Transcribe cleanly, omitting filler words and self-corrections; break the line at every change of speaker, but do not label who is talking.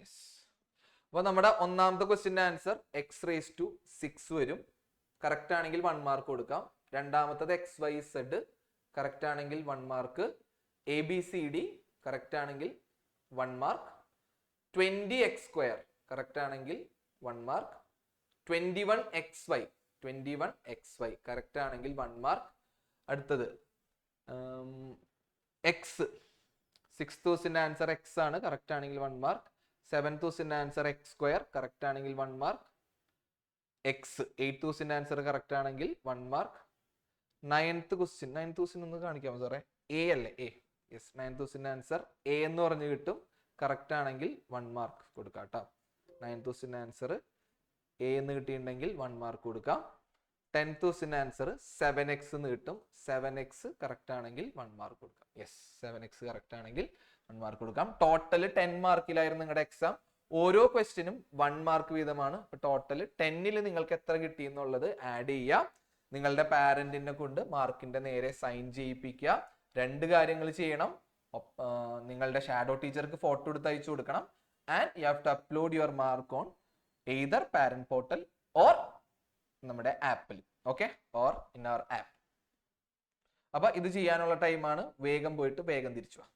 Yes. അപ്പോൾ നമ്മുടെ ഒന്നാമത്തെ ക്വസ്റ്റ്യൻ്റെ ആൻസർ x⁻6 വരും. കറക്റ്റ് ആണെങ്കിൽ 1 മാർക്ക് കൊടുക്കാം. രണ്ടാമത്തത് XYZ കറക്റ്റ് ആണെങ്കിൽ 1 മാർക്ക്. ABCD കറക്റ്റ് ആണെങ്കിൽ 1 മാർക്ക്. 20x² കറക്റ്റ് ആണെങ്കിൽ 1 മാർക്ക്. 21xy കറക്റ്റ് ആണെങ്കിൽ 1 മാർക്ക്. അടുത്തത് x 6th ക്വസ്റ്റ്യൻ്റെ ആൻസർ x ആണ്, കറക്റ്റ് ആണെങ്കിൽ 1 mark. 7th ക്വസ്റ്റ്യൻ്റെ answer x² correct ആണെങ്കിൽ 1 മാർക്ക്. x 8th ക്വസ്റ്റ്യൻ്റെ ആൻസർ കറക്റ്റ് ആണെങ്കിൽ 1 മാർക്ക്. 9th ക്വസ്റ്റ്യൻ ഒന്ന് കാണിക്കാമോ സാറേ? A അല്ലേ? A. യെസ്. 9th ക്വസ്റ്റ്യൻ്റെ ആൻസർ A എന്ന് പറഞ്ഞു കിട്ടും. കറക്റ്റ് ആണെങ്കിൽ 1 മാർക്ക് കൊടുക്കാം കേട്ടോ. 9th ക്വസ്റ്റ്യൻ്റെ ആൻസർ A എന്ന് കിട്ടിയിട്ടുണ്ടെങ്കിൽ 1 മാർക്ക് കൊടുക്കാം. 10th ക്വസ്റ്റ്യൻ്റെ ആൻസർ 7x എന്ന് കിട്ടും. 7x കറക്റ്റ് ആണെങ്കിൽ 1 മാർക്ക് കൊടുക്കാം. യെസ്, 7x കറക്റ്റ് ആണെങ്കിൽ 1 മാർക്ക് കൊടുക്കാം. ടോട്ടൽ 10 മാർക്കിലായിരുന്നു നിങ്ങളുടെ എക്സാം. ഓരോ ക്വസ്റ്റ്യനും 1 മാർക്ക് വീതമാണ്. ടോട്ടൽ 10ൽ നിങ്ങൾക്ക് എത്ര കിട്ടി എന്നുള്ളത് ആഡ് ചെയ്യുക. നിങ്ങളുടെ പാരന്റിനെ കൊണ്ട് മാർക്കിന്റെ നേരെ സൈൻ ചെയ്യിപ്പിക്കുക. 2 കാര്യങ്ങൾ ചെയ്യണം. നിങ്ങളുടെ ഷാഡോ ടീച്ചർക്ക് ഫോട്ടോ എടുത്ത് അയച്ചു കൊടുക്കണം. And you have to upload your mark on either parent portal or നമ്മുടെ ആപ്പിൽ. Okay, or in our app. അപ്പൊ ഇത് ചെയ്യാനുള്ള ടൈമാണ്. വേഗം പോയിട്ട് വേഗം തിരിച്ചു വാ.